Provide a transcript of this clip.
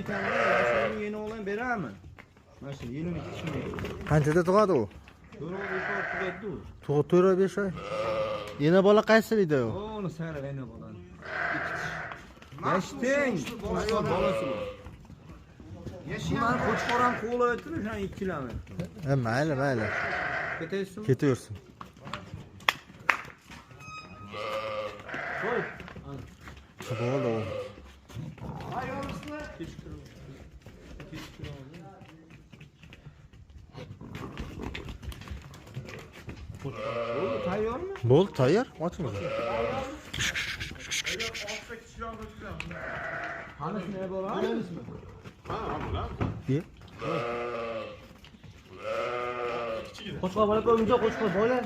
ekanman, shuni yeni o'g'lan beraman. Mana shu 22 kishini. Qanchada tug'adi u? 4 oy tug'adi u. Tug'ib 4 oy 5 oy. Yana bola qaysilida u? Uni sara yana bo'ladi. Yashting, bolasi bor. Yashagan qo'chqoram qo'layotdi, o'sha 2 kilometr. Mayli, mayli. Ketaysizmi? Ketaversin. Qo'y. Bo'ldi u. Bo'ldi, tayyormi? Bo'ldi, tayyor. Oching. Hanisini bo'ladimi? Ye. Qo'chqor bola ko'rinja, qo'chqor bola.